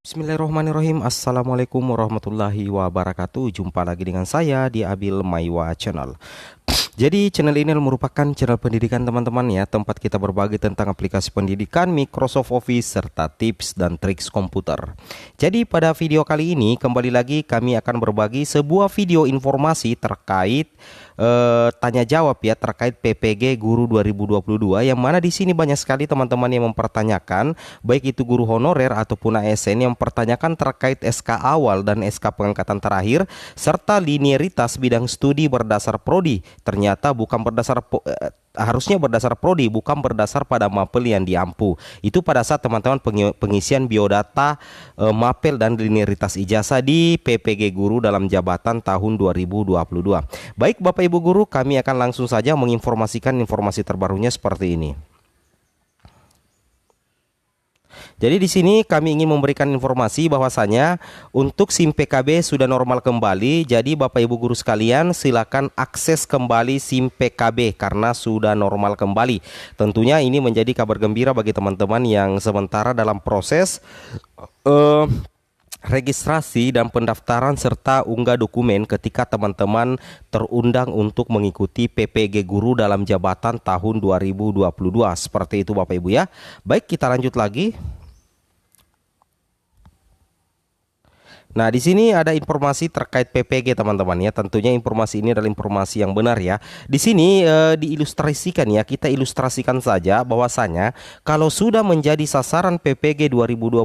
Bismillahirrahmanirrahim. Assalamualaikum warahmatullahi wabarakatuh. Jumpa lagi dengan saya di Abil Maiwa Channel. Jadi channel ini merupakan channel pendidikan teman-teman ya, tempat kita berbagi tentang aplikasi pendidikan, Microsoft Office, serta tips dan trik komputer. Jadi pada video kali ini kembali lagi kami akan berbagi sebuah video informasi terkait tanya jawab ya, terkait PPG Guru 2022, yang mana di sini banyak sekali teman-teman yang mempertanyakan, baik itu guru honorer ataupun ASN, yang mempertanyakan terkait SK awal dan SK pengangkatan terakhir serta linearitas bidang studi berdasar prodi. Ternyata bukan berdasar harusnya berdasar prodi, bukan berdasar pada mapel yang diampu. Itu pada saat teman-teman pengisian biodata mapel dan linearitas ijazah di PPG Guru dalam jabatan tahun 2022. Baik Bapak Ibu guru, kami akan langsung saja menginformasikan informasi terbarunya seperti ini. Jadi di sini kami ingin memberikan informasi bahwasanya untuk SIM PKB sudah normal kembali. Jadi Bapak Ibu guru sekalian, silakan akses kembali SIM PKB karena sudah normal kembali. Tentunya ini menjadi kabar gembira bagi teman-teman yang sementara dalam proses registrasi dan pendaftaran serta unggah dokumen ketika teman-teman terundang untuk mengikuti PPG Guru dalam jabatan tahun 2022. Seperti itu Bapak Ibu ya. Baik, kita lanjut lagi. Nah, di sini ada informasi terkait PPG teman-teman ya. Tentunya informasi ini adalah informasi yang benar ya. Di sini diilustrasikan ya, kita ilustrasikan saja bahwasanya kalau sudah menjadi sasaran PPG 2022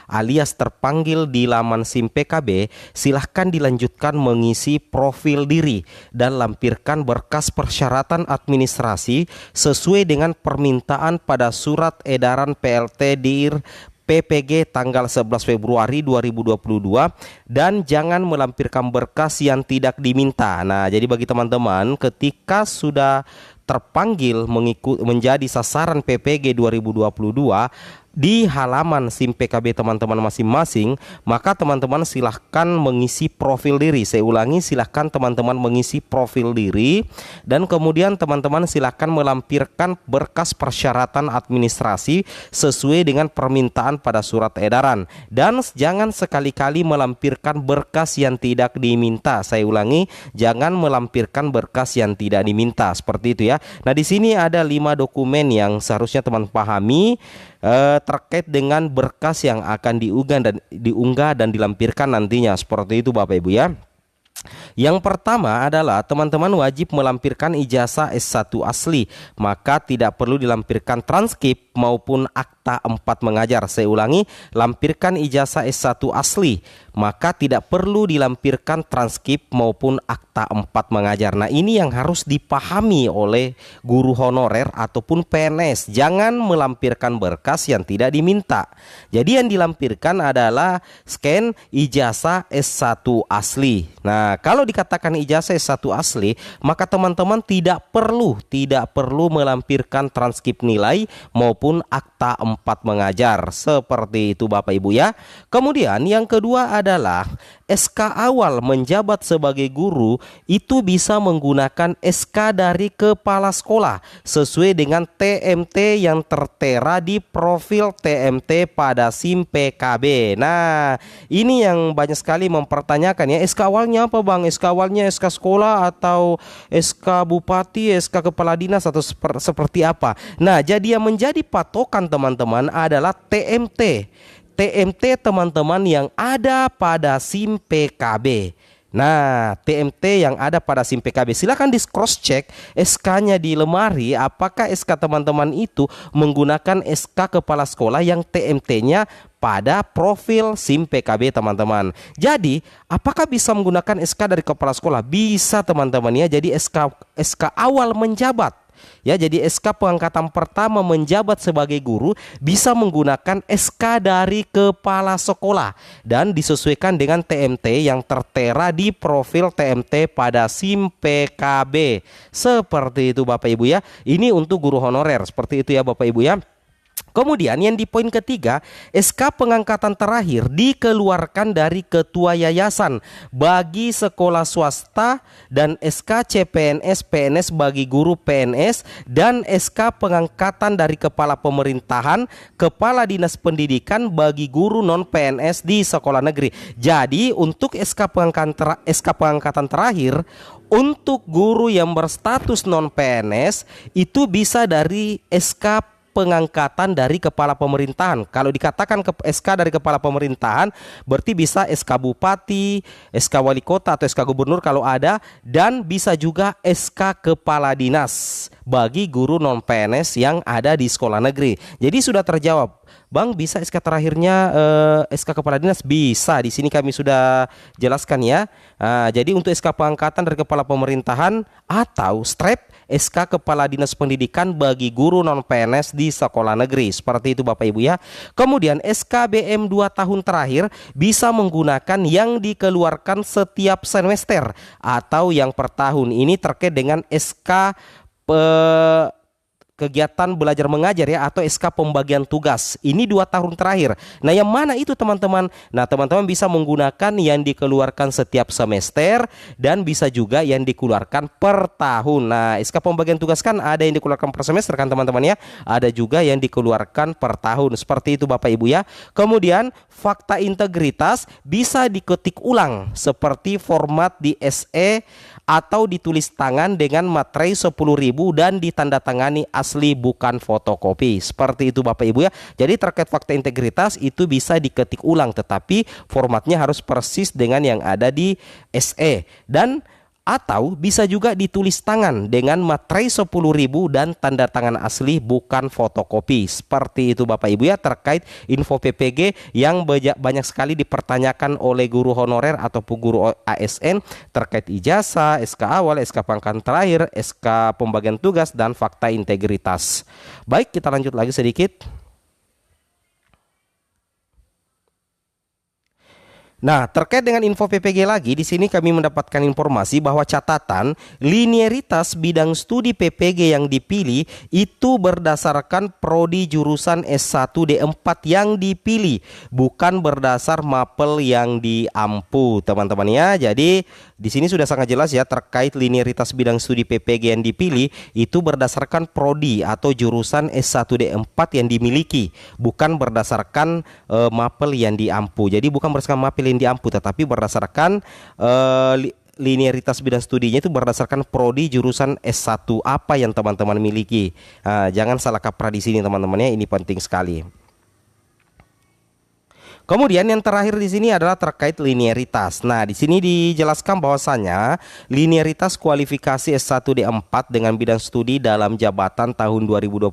alias terpanggil di laman SIM PKB, silahkan dilanjutkan mengisi profil diri dan lampirkan berkas persyaratan administrasi sesuai dengan permintaan pada surat edaran PLT Dir PPG tanggal 11 Februari 2022, dan jangan melampirkan berkas yang tidak diminta. Nah, jadi bagi teman-teman ketika sudah terpanggil menjadi sasaran PPG 2022 di halaman SIM PKB teman-teman masing-masing, maka teman-teman silahkan mengisi profil diri. Saya ulangi, silahkan teman-teman mengisi profil diri dan kemudian teman-teman silahkan melampirkan berkas persyaratan administrasi sesuai dengan permintaan pada surat edaran, dan jangan sekali-kali melampirkan berkas yang tidak diminta. Saya ulangi, jangan melampirkan berkas yang tidak diminta, seperti itu ya. Nah, di sini ada 5 dokumen yang seharusnya teman pahami terkait dengan berkas yang akan diunggah dan dilampirkan nantinya. Seperti itu Bapak Ibu ya. Yang pertama adalah teman-teman wajib melampirkan ijazah S1 asli, maka tidak perlu dilampirkan transkrip maupun akta 4 mengajar. Saya ulangi, lampirkan ijazah S1 asli, maka tidak perlu dilampirkan transkrip maupun akta 4 mengajar. Nah, ini yang harus dipahami oleh guru honorer ataupun PNS. Jangan melampirkan berkas yang tidak diminta. Jadi yang dilampirkan adalah scan ijazah S1 asli. Nah, kalau dikatakan ijazah S1 asli, maka teman-teman tidak perlu melampirkan transkrip nilai maupun akta 4 mengajar. Seperti itu Bapak Ibu ya. Kemudian yang kedua adalah SK awal menjabat sebagai guru itu bisa menggunakan SK dari kepala sekolah sesuai dengan TMT yang tertera di profil TMT pada SIM PKB. Nah, ini yang banyak sekali mempertanyakan ya, SK awalnya apa Bang? SK awalnya SK sekolah atau SK bupati, SK kepala dinas atau seperti apa? Nah, jadi yang menjadi patokan teman-teman adalah TMT. TMT teman-teman yang ada pada SIM PKB. Nah, TMT yang ada pada SIM PKB, silakan di cross check SK-nya di lemari, apakah SK teman-teman itu menggunakan SK kepala sekolah yang TMT-nya pada profil SIM PKB teman-teman. Jadi, apakah bisa menggunakan SK dari kepala sekolah? Bisa teman-teman ya. Jadi SK awal menjabat. Ya, jadi SK pengangkatan pertama menjabat sebagai guru bisa menggunakan SK dari kepala sekolah dan disesuaikan dengan TMT yang tertera di profil TMT pada SIM PKB. Seperti itu Bapak Ibu ya. Ini untuk guru honorer, seperti itu ya Bapak Ibu ya. Kemudian yang di poin ketiga, SK pengangkatan terakhir dikeluarkan dari ketua yayasan bagi sekolah swasta dan SK CPNS PNS bagi guru PNS dan SK pengangkatan dari kepala pemerintahan, kepala dinas pendidikan bagi guru non PNS di sekolah negeri. Jadi untuk SK pengangkatan terakhir untuk guru yang berstatus non PNS itu bisa dari SK pengangkatan dari kepala pemerintahan. Kalau dikatakan SK dari kepala pemerintahan, berarti bisa SK bupati, SK wali kota atau SK gubernur kalau ada, dan bisa juga SK kepala dinas bagi guru non PNS yang ada di sekolah negeri. Jadi sudah terjawab. Bang, bisa SK terakhirnya SK kepala dinas? Bisa. Di sini kami sudah jelaskan ya. Jadi untuk SK pengangkatan dari kepala pemerintahan atau STREP, SK Kepala Dinas Pendidikan bagi guru non PNS di sekolah negeri. Seperti itu Bapak Ibu ya. Kemudian SKBM 2 tahun terakhir bisa menggunakan yang dikeluarkan setiap semester atau yang per tahun. Ini terkait dengan SK kegiatan belajar mengajar ya, atau SK pembagian tugas. Ini 2 tahun terakhir. Nah, yang mana itu teman-teman? Nah, teman-teman bisa menggunakan yang dikeluarkan setiap semester dan bisa juga yang dikeluarkan per tahun. Nah, SK pembagian tugas kan ada yang dikeluarkan per semester kan teman-teman ya. Ada juga yang dikeluarkan per tahun. Seperti itu Bapak Ibu ya. Kemudian fakta integritas bisa diketik ulang seperti format di SE atau ditulis tangan dengan materai 10.000 dan ditandatangani asli bukan fotokopi. Seperti itu Bapak Ibu ya. Jadi terkait fakta integritas itu bisa diketik ulang, tetapi formatnya harus persis dengan yang ada di SE, dan atau bisa juga ditulis tangan dengan materai 10.000 dan tanda tangan asli bukan fotokopi. Seperti itu Bapak Ibu ya, terkait info PPG yang banyak sekali dipertanyakan oleh guru honorer ataupun guru ASN terkait ijazah, SK awal, SK pangkat terakhir, SK pembagian tugas, dan fakta integritas. Baik, kita lanjut lagi sedikit. Nah, terkait dengan info PPG lagi, di sini kami mendapatkan informasi bahwa catatan linearitas bidang studi PPG yang dipilih itu berdasarkan prodi jurusan S1 D4 yang dipilih, bukan berdasar mapel yang diampu, teman-teman ya. Jadi di sini sudah sangat jelas ya, terkait linearitas bidang studi PPG yang dipilih itu berdasarkan prodi atau jurusan S1 D4 yang dimiliki, bukan berdasarkan mapel yang diampu. Jadi bukan berdasarkan mapel yang diampu, tetapi berdasarkan linearitas bidang studinya itu berdasarkan prodi jurusan S1 apa yang teman-teman miliki. Jangan salah kaprah di sini teman-teman ya, ini penting sekali. Kemudian yang terakhir di sini adalah terkait linearitas. Nah, di sini dijelaskan bahwasanya linearitas kualifikasi S1 D4 dengan bidang studi dalam jabatan tahun 2022.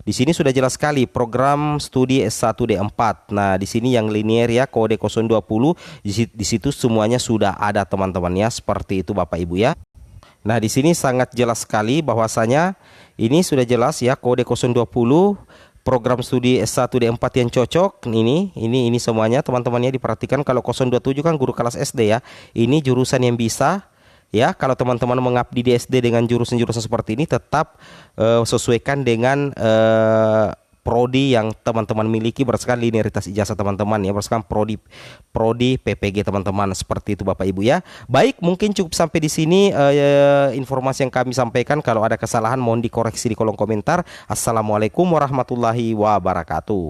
Di sini sudah jelas sekali program studi S1 D4. Nah, di sini yang linear ya, kode 020 di situ semuanya sudah ada teman-teman ya. Seperti itu Bapak Ibu ya. Nah, di sini sangat jelas sekali bahwasanya ini sudah jelas ya, kode 020 program studi S1 D4 yang cocok. Ini semuanya teman-temannya diperhatikan. Kalau 027 kan guru kelas SD ya. Ini jurusan yang bisa ya. Kalau teman-teman mengabdi di SD dengan jurusan-jurusan seperti ini, tetap sesuaikan dengan prodi yang teman-teman miliki berdasarkan linearitas ijazah teman-teman ya, berdasarkan prodi PPG teman-teman. Seperti itu Bapak Ibu ya. Baik, mungkin cukup sampai di sini informasi yang kami sampaikan. Kalau ada kesalahan mohon dikoreksi di kolom komentar. Assalamualaikum warahmatullahi wabarakatuh.